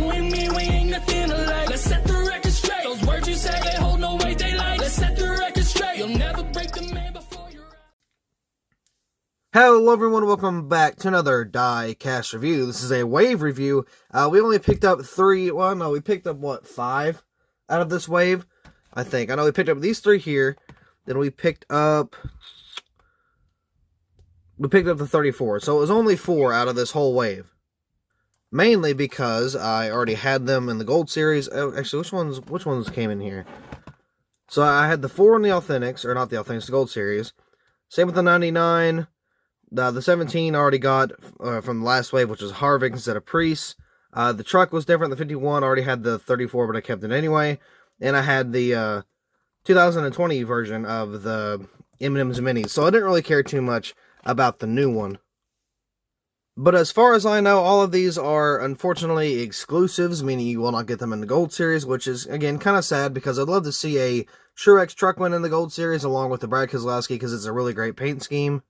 You and me, we ain't nothing alike. Let's set the record straight. Those words you say, they hold no weight, they like. Let's set the record straight. You'll never break the man before you're out. Hello everyone, welcome back to another Diecast review. This is a wave review. We only picked up we picked up, 5 out of this wave, I think. I know we picked up these 3 here, then we picked up the 34, so it was only 4 out of this whole wave. Mainly because I already had them in the Gold Series. Oh, actually, which ones came in here? So I had the 4 in the Authentics, or not the Authentics, the Gold Series. Same with the 99. The 17 I already got from the last wave, which was Harvick instead of Priest. The truck was different. The 51 already had the 34, but I kept it anyway. And I had the 2020 version of the M&M's Minis, so I didn't really care too much about the new one. But as far as I know, all of these are unfortunately exclusives, meaning you will not get them in the Gold Series, which is, again, kind of sad because I'd love to see a Truex truck win in the Gold Series along with the Brad Keselowski because it's a really great paint scheme.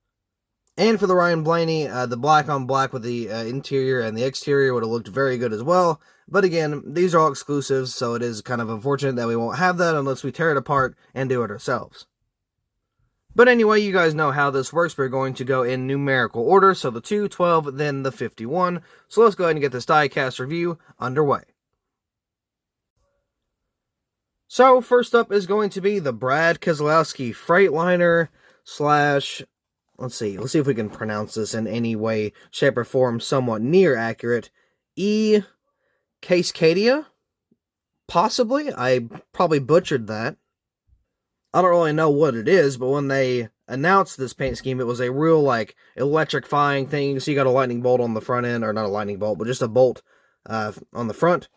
And for the Ryan Blaney, the black on black with the interior and the exterior would have looked very good as well. But again, these are all exclusives, so it is kind of unfortunate that we won't have that unless we tear it apart and do it ourselves. But anyway, you guys know how this works. We're going to go in numerical order. So the 2, 12, then the 51. So let's go ahead and get this diecast review underway. So first up is going to be the Brad Keselowski Freightliner slash... Let's see if we can pronounce this in any way, shape, or form somewhat near accurate. Cascadia? Possibly? I probably butchered that. I don't really know what it is, but when they announced this paint scheme, it was a real, like, electrifying thing. So you got a lightning bolt on the front end, or not a lightning bolt, but just a bolt on the front.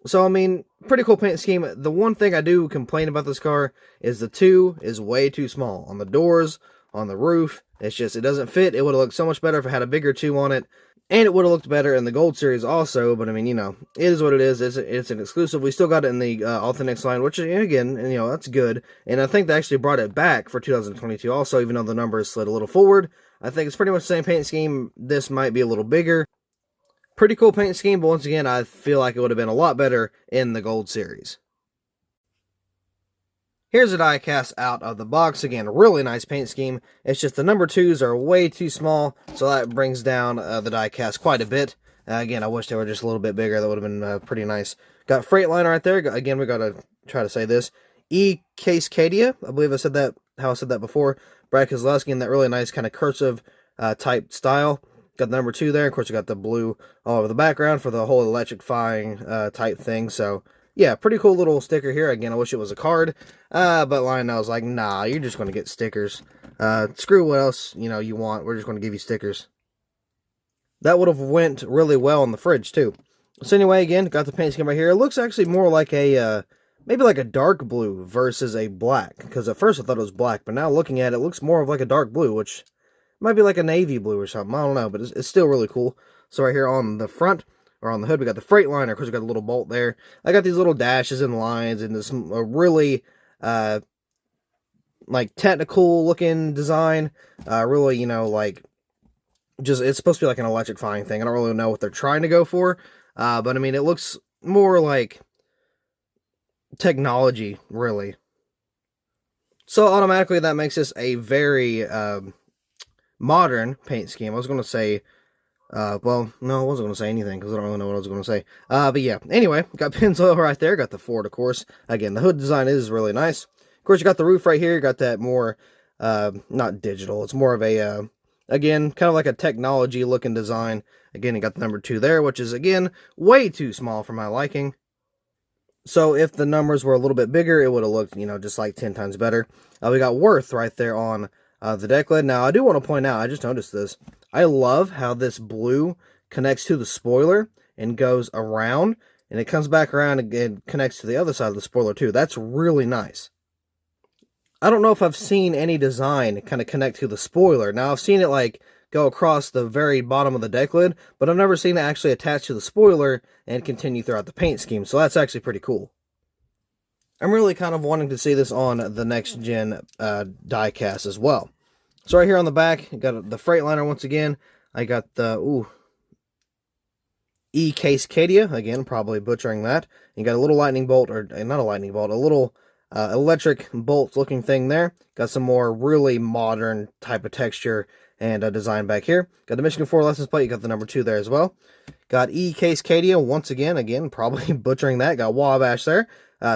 So, I mean, pretty cool paint scheme. The one thing I do complain about this car is the 2 is way too small. On the doors, on the roof, it's just, it doesn't fit. It would have looked so much better if it had a bigger 2 on it. And it would have looked better in the Gold Series also, but I mean, you know, it is what it is. It's an exclusive. We still got it in the Authentics line, which, again, you know, that's good. And I think they actually brought it back for 2022 also, even though the numbers slid a little forward. I think it's pretty much the same paint scheme. This might be a little bigger. Pretty cool paint scheme, but once again, I feel like it would have been a lot better in the Gold Series. Here's a diecast out of the box. Again, really nice paint scheme. It's just the number 2s are way too small, so that brings down the diecast quite a bit. Again, I wish they were just a little bit bigger. That would have been pretty nice. Got Freightliner right there. Again, we got to try to say this. Cascadia. I believe I said that how I said that before. Brad Keselowski in that really nice kind of cursive type style. Got the number 2 there. Of course, you got the blue all over the background for the whole electrifying type thing. So, yeah, pretty cool little sticker here. Again, I wish it was a card. But Lionel was like, nah, you're just going to get stickers. Screw what else, you know, you want. We're just going to give you stickers. That would have went really well in the fridge, too. So anyway, again, got the paint scheme right here. It looks actually more like a, maybe like a dark blue versus a black. Because at first I thought it was black, but now looking at it, it looks more of like a dark blue, which might be like a navy blue or something. I don't know, but it's still really cool. So right here on the front, or on the hood, we got the Freightliner. Of course, we got a little bolt there. I got these little dashes and lines and this really, like, technical looking design. Really, you know, like, just, it's supposed to be like an electrifying thing. I don't really know what they're trying to go for. But, I mean, it looks more like technology, really. So, automatically, that makes this a very modern paint scheme. I was going to say... well, no, I wasn't going to say anything, because I don't really know what I was going to say. But yeah, anyway, got Pennzoil right there, got the Ford, of course. Again, the hood design is really nice. Of course, you got the roof right here, you got that more, not digital, it's more of a, again, kind of like a technology-looking design. Again, you got the number 2 there, which is, again, way too small for my liking. So, if the numbers were a little bit bigger, it would have looked, you know, just like 10 times better. We got Worth right there on the deck lid. Now, I do want to point out, I just noticed this. I love how this blue connects to the spoiler and goes around, and it comes back around and connects to the other side of the spoiler too. That's really nice. I don't know if I've seen any design kind of connect to the spoiler. Now, I've seen it like go across the very bottom of the deck lid, but I've never seen it actually attach to the spoiler and continue throughout the paint scheme, so that's actually pretty cool. I'm really kind of wanting to see this on the next gen diecast as well. So right here on the back, got the Freightliner once again. I got the, Cascadia, again, probably butchering that. You got a little lightning bolt, or not a lightning bolt, a little electric bolt looking thing there. Got some more really modern type of texture and design back here. Got the Michigan 4 license plate. You got the number 2 there as well. Got Cascadia once again, probably butchering that. Got Wabash there.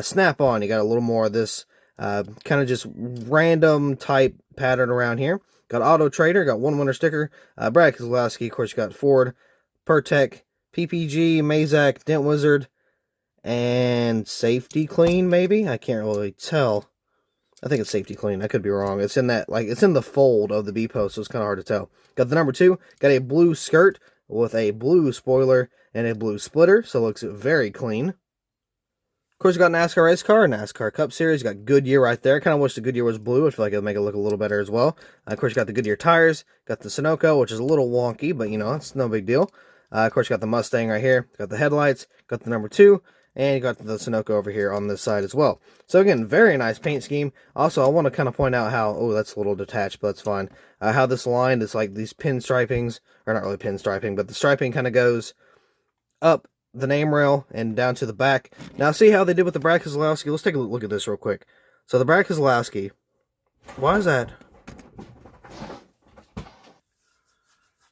Snap on, you got a little more of this kind of just random type pattern around here. Got Auto Trader, got one winner sticker. Brad Keselowski, of course, you got Ford, Pertec, PPG, Mazak, Dent Wizard, and Safety Clean, maybe? I can't really tell. I think it's Safety Clean. I could be wrong. It's in that, like, it's in the fold of the B post, so it's kind of hard to tell. Got the number 2. Got a blue skirt with a blue spoiler and a blue splitter, so it looks very clean. Of course, you got NASCAR race car, NASCAR Cup Series. You got Goodyear right there. Kind of wish the Goodyear was blue. I feel like it would make it look a little better as well. Of course, you got the Goodyear tires. Got the Sunoco, which is a little wonky, but, you know, it's no big deal. Of course, you got the Mustang right here. Got the headlights. Got the number 2. And you got the Sunoco over here on this side as well. So, again, very nice paint scheme. Also, I want to kind of point out how... Oh, that's a little detached, but that's fine. How this line is like these pinstripings. Or not really pinstriping, but the striping kind of goes up the name rail and down to the back. Now, see how they did with the Brad Keselowski? Let's take a look at this real quick. So, the Brad Keselowski... Why is that...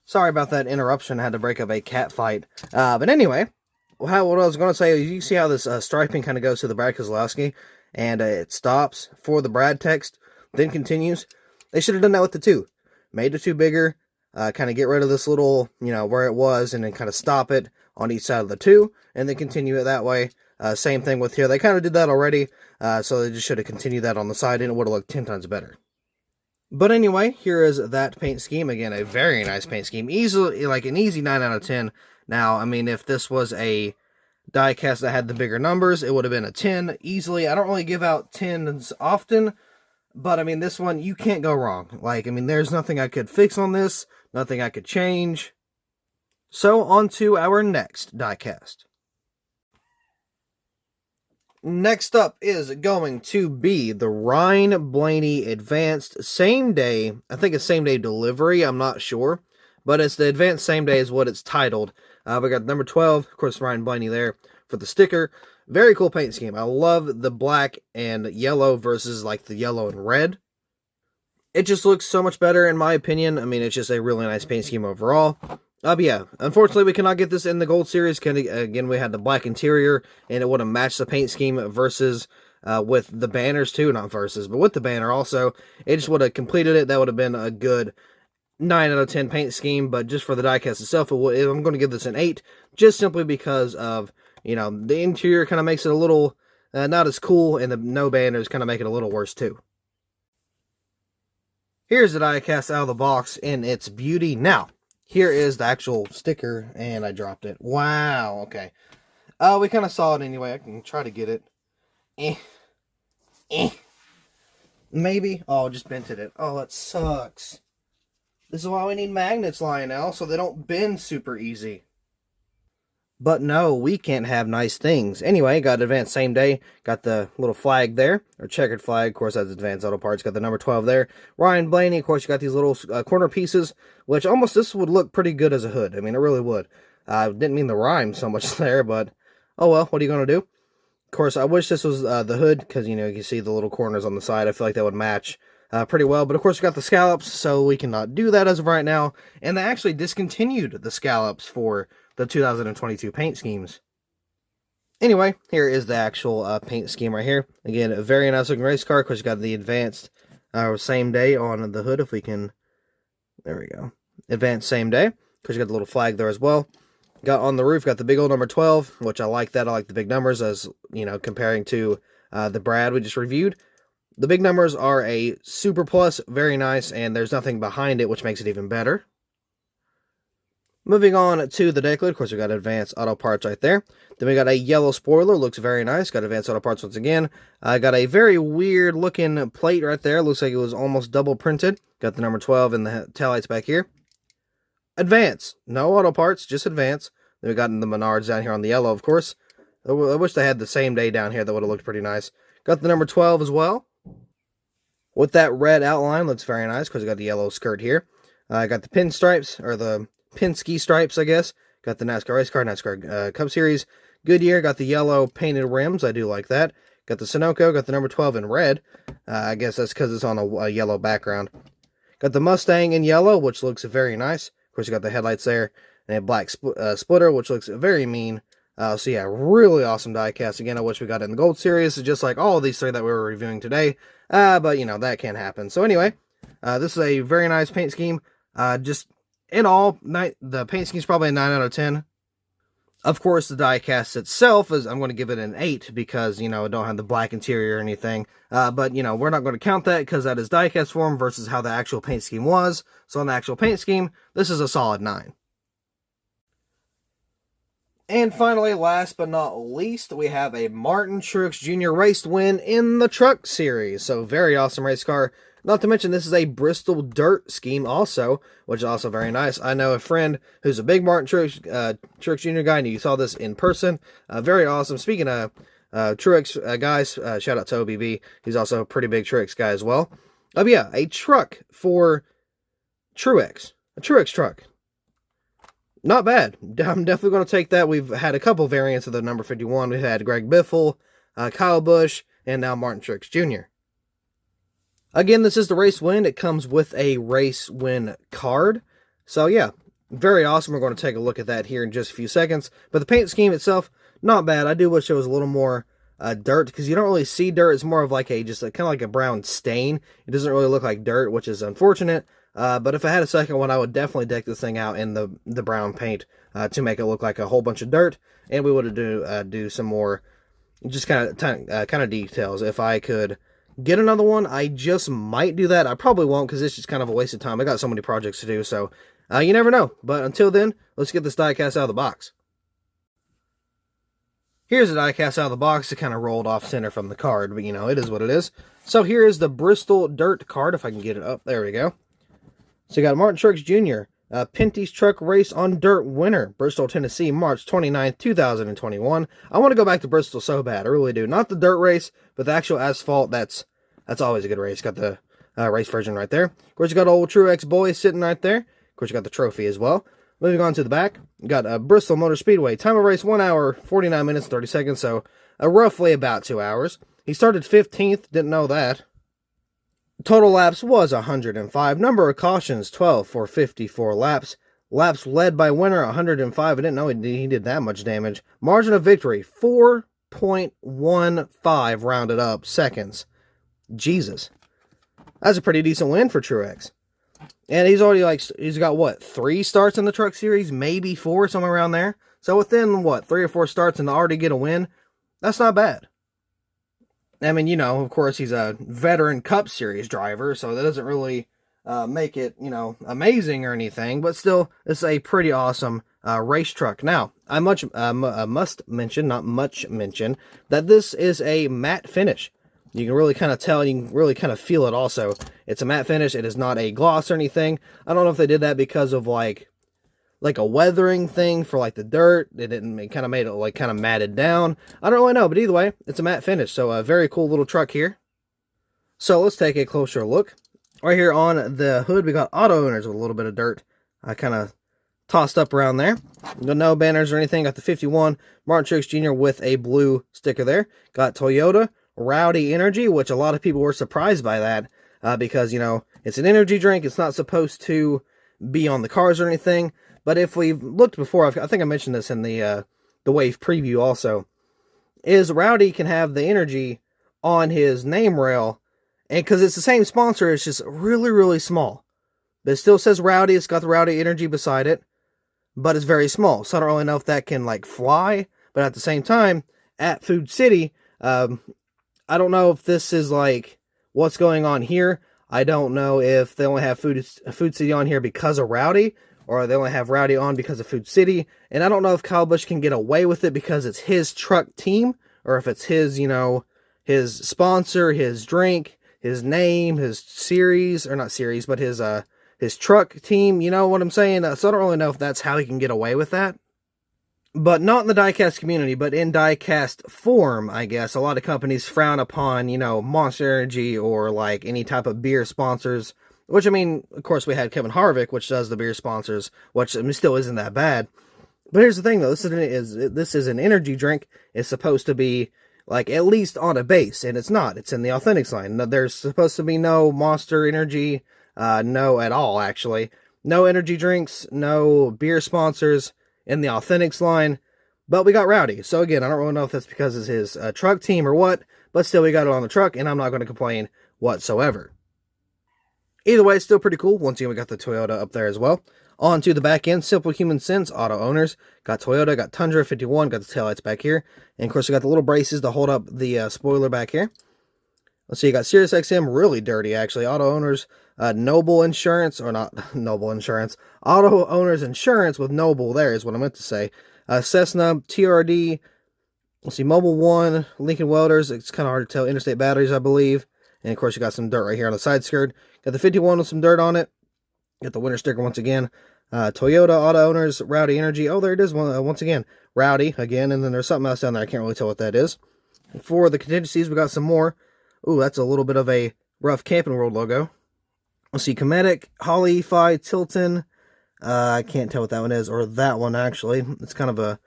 Sorry about that interruption. I had to break up a cat fight. But anyway... what I was going to say is you see how this striping kind of goes to the Brad Keselowski, and it stops for the Brad text, then continues. They should have done that with the 2. Made the 2 bigger, kind of get rid of this little, you know, where it was, and then kind of stop it on each side of the 2, and then continue it that way. Same thing with here. They kind of did that already, so they just should have continued that on the side, and it would have looked 10 times better. But anyway, here is that paint scheme. Again, a very nice paint scheme. Easily, like an easy 9 out of 10. Now, I mean, if this was a diecast that had the bigger numbers, it would have been a 10 easily. I don't really give out 10s often, but I mean, this one, you can't go wrong. Like, I mean, there's nothing I could fix on this, nothing I could change. So, on to our next diecast. Next up is going to be the Ryan Blaney Advanced Same Day. I think it's same day delivery, I'm not sure. But it's the Advanced Same Day is what it's titled. We got number 12, of course, Ryan Blaney there for the sticker. Very cool paint scheme. I love the black and yellow versus like the yellow and red. It just looks so much better in my opinion. I mean, it's just a really nice paint scheme overall. But yeah, unfortunately we cannot get this in the Gold Series. Again, we had the black interior and it would have matched the paint scheme versus with the banners too. Not versus, but with the banner also. It just would have completed it. That would have been a good 9 out of 10 paint scheme, but just for the diecast itself, I'm going to give this an 8, just simply because of, you know, the interior kind of makes it a little not as cool, and the no banners kind of make it a little worse too. Here's the diecast out of the box in its beauty. Now, here is the actual sticker, and I dropped it. Wow, okay. We kind of saw it anyway. I can try to get it. Maybe. Oh, just bented it. Oh, that sucks. This is why we need magnets, Lionel, so they don't bend super easy. But no, we can't have nice things. Anyway, got Advanced Same Day. Got the little flag there, or checkered flag. Of course, that's Advanced Auto Parts. Got the number 12 there. Ryan Blaney, of course, you got these little corner pieces, which almost this would look pretty good as a hood. I mean, it really would. Didn't mean the rhyme so much there, but oh well, what are you going to do? Of course, I wish this was the hood, because, you know, you can see the little corners on the side. I feel like that would match pretty well, but of course we got the scallops, so we cannot do that as of right now, and they actually discontinued the scallops for the 2022 paint schemes. Anyway, here is the actual paint scheme right here. Again, a very nice looking race car. Of course, you got the Advanced Same Day on the hood, if we can, there we go, Advanced Same Day, because you got the little flag there as well. Got on the roof, got the big old number 12, which I like that. I like the big numbers, as, you know, comparing to the Brad we just reviewed. The big numbers are a super plus, very nice, and there's nothing behind it, which makes it even better. Moving on to the deck lid, of course, we got Advanced Auto Parts right there. Then we got a yellow spoiler, looks very nice. Got Advanced Auto Parts once again. Got a very weird looking plate right there. Looks like it was almost double printed. Got the number 12 and the taillights back here. Advance, no auto parts, just Advance. Then we got the Menards down here on the yellow, of course. I wish they had the Same Day down here. That would have looked pretty nice. Got the number 12 as well. With that red outline, looks very nice because we got the yellow skirt here. Got the pinstripes, or the Penske stripes, I guess. Got the NASCAR race car, NASCAR Cup Series. Goodyear, got the yellow painted rims. I do like that. Got the Sunoco, got the number 12 in red. I guess that's because it's on a yellow background. Got the Mustang in yellow, which looks very nice. Of course, you got the headlights there. And a black splitter, which looks very mean. So yeah, really awesome diecast. Again, I wish we got it in the Gold Series, just like all of these three that we were reviewing today. But, you know, that can't happen. So anyway, this is a very nice paint scheme. Just in all, the paint scheme is probably a 9 out of 10. Of course, the diecast itself is, I'm going to give it an 8 because, you know, it don't have the black interior or anything. But, you know, we're not going to count that because that is diecast form versus how the actual paint scheme was. So on the actual paint scheme, this is a solid 9. And finally, last but not least, we have a Martin Truex Jr. race win in the Truck Series. So very awesome race car. Not to mention, this is a Bristol dirt scheme also, which is also very nice. I know a friend who's a big Martin Truex Jr. guy, and you saw this in person. Very awesome. Speaking of Truex guys, shout out to OBB. He's also a pretty big Truex guy as well. Yeah, a truck for Truex. A Truex truck. Not bad. I'm definitely going to take that. We've had a couple variants of the number 51. We've had Greg Biffle, Kyle Busch, and now Martin Truex Jr. Again, this is the race win. It comes with a race win card. So yeah, very awesome. We're going to take a look at that here in just a few seconds. But the paint scheme itself, not bad. I do wish there was a little more dirt, because you don't really see dirt. It's more of like kind of like a brown stain. It doesn't really look like dirt, which is unfortunate. But if I had a second one, I would definitely deck this thing out in the brown paint to make it look like a whole bunch of dirt. And we would do some more just kind of details. If I could get another one, I just might do that. I probably won't, because it's just kind of a waste of time. I got so many projects to do, so you never know. But until then, let's get this diecast out of the box. Here's the diecast out of the box. It kind of rolled off center from the card, but you know, it is what it is. So here is the Bristol Dirt card, if I can get it up. There we go. So you got Martin Truex Jr., Pinty's Truck Race on Dirt winner, Bristol, Tennessee, March 29th, 2021. I want to go back to Bristol so bad. I really do. Not the dirt race, but the actual asphalt. That's always a good race. Got the race version right there. Of course, you got old Truex boy sitting right there. Of course, you got the trophy as well. Moving on to the back, you got Bristol Motor Speedway. Time of race, 1 hour, 49 minutes, 30 seconds, so roughly about 2 hours. He started 15th, didn't know that. Total laps was 105. Number of cautions, 12 for 54 laps. Laps led by winner, 105. I didn't know he did that much damage. Margin of victory, 4.15 rounded up seconds. Jesus. That's a pretty decent win for Truex. And he's already he's got what, 3 starts in the Truck Series? Maybe 4, somewhere around there. So within what, 3 or 4 starts and to already get a win? That's not bad. I mean, you know, of course, he's a veteran Cup Series driver, so that doesn't really make it, you know, amazing or anything, but still, it's a pretty awesome race truck. Now, I must mention, not much mention, that this is a matte finish. You can really kind of tell, you can really kind of feel it also. It's a matte finish, it is not a gloss or anything. I don't know if they did that because of, like a weathering thing for, like, the dirt. It kind of made it, like, kind of matted down. I don't really know, but either way, it's a matte finish. So, a very cool little truck here. So, let's take a closer look. Right here on the hood, we got auto owners with a little bit of dirt kind of tossed up around there. No banners or anything. Got the 51 Martin Truex Jr. with a blue sticker there. Got Toyota Rowdy Energy, which a lot of people were surprised by that because, you know, it's an energy drink. It's not supposed to be on the cars or anything. But if we've looked before, I think I mentioned this in the Wave preview also, is Rowdy can have the energy on his name rail, and because it's the same sponsor, it's just really, really small. But it still says Rowdy, it's got the Rowdy Energy beside it, but it's very small, so I don't really know if that can, like, fly, but at the same time, at Food City, I don't know if this is, like, what's going on here. I don't know if they only have Food City on here because of Rowdy, or they only have Rowdy on because of Food City. And I don't know if Kyle Busch can get away with it because it's his truck team, or if it's his, you know, his sponsor, his drink, his name, his series, or not series, but his truck team, you know what I'm saying? So I don't really know if that's how he can get away with that. But not in the diecast community, but in diecast form, I guess. A lot of companies frown upon, you know, Monster Energy or, like, any type of beer sponsors. Which, I mean, of course, we had Kevin Harvick, which does the beer sponsors, which still isn't that bad. But here's the thing, though. This is an energy drink. It's supposed to be, like, at least on a base, and it's not. It's in the Authentics line. There's supposed to be no Monster Energy, no at all, actually. No energy drinks, no beer sponsors in the Authentics line. But we got Rowdy. So again, I don't really know if that's because it's his truck team or what, but still we got it on the truck, and I'm not going to complain whatsoever. Either way, it's still pretty cool. Once again, we got the Toyota up there as well. On to the back end, Simple Human Sense, auto owners. Got Toyota, got Tundra 51, got the taillights back here. And of course, we got the little braces to hold up the spoiler back here. Let's see, you got Sirius XM, really dirty actually. Auto owners, Noble Insurance, or not Noble Insurance. Auto owners insurance with Noble, there is what I meant to say. Cessna, TRD, let's see, Mobile One, Lincoln Welders, it's kind of hard to tell. Interstate Batteries, I believe. And of course, you got some dirt right here on the side skirt. Got the 51 with some dirt on it. Got the winter sticker once again. Toyota Auto Owners, Rowdy Energy. Oh, there it is once again. Rowdy again, and then there's something else down there. I can't really tell what that is. For the contingencies, we got some more. Ooh, that's a little bit of a rough Camping World logo. Let's see, Cometic, Holly, Fi, Tilton. I can't tell what that one is, or that one actually. It's kind of a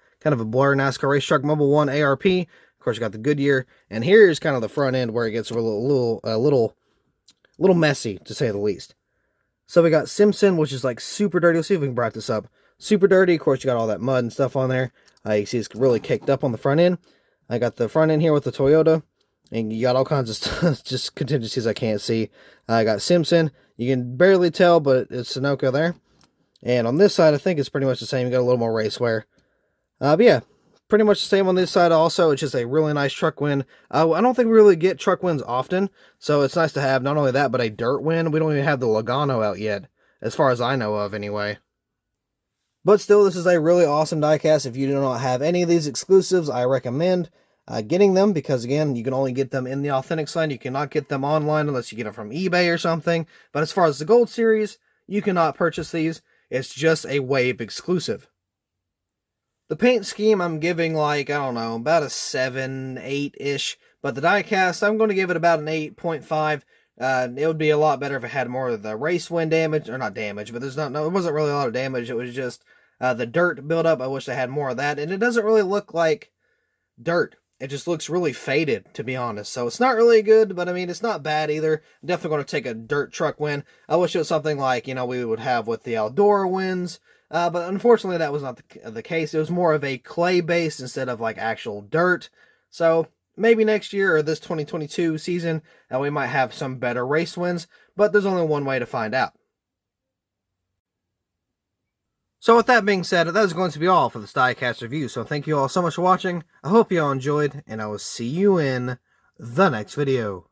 blur. NASCAR Race Truck Mobile One ARP. Of course, you got the Goodyear, and here's kind of the front end where it gets a little messy, to say the least. So we got Simpson, which is like super dirty. Let's see if we can brighten this up. Super dirty. Of course, you got all that mud and stuff on there. You see it's really caked up on the front end. I got the front end here with the Toyota. And you got all kinds of stuff, just contingencies I can't see. I got Simpson. You can barely tell, but it's Sunoco there. And on this side, I think it's pretty much the same. You got a little more race wear. But yeah, pretty much the same on this side also. It's just a really nice truck win. I don't think we really get truck wins often, so it's nice to have not only that, but a dirt win. We don't even have the Logano out yet, as far as I know of anyway. But still, this is a really awesome diecast. If you do not have any of these exclusives, I recommend getting them, because again, you can only get them in the Authentics line. You cannot get them online unless you get them from eBay or something. But as far as the Gold Series, you cannot purchase these. It's just a Wave exclusive. The paint scheme, I'm giving like, I don't know, about a 7, 8-ish. But the diecast, I'm going to give it about an 8.5. It would be a lot better if it had more of the race win damage, or not damage, but it wasn't really a lot of damage. It was just the dirt buildup. I wish they had more of that. And it doesn't really look like dirt. It just looks really faded, to be honest. So it's not really good, but I mean, it's not bad either. I'm definitely going to take a dirt truck win. I wish it was something like, we would have with the Outdoor wins. But unfortunately, that was not the case. It was more of a clay base instead of like actual dirt. So maybe next year or this 2022 season, we might have some better race wins. But there's only one way to find out. So with that being said, that is going to be all for this diecast review. So thank you all so much for watching. I hope you all enjoyed, and I will see you in the next video.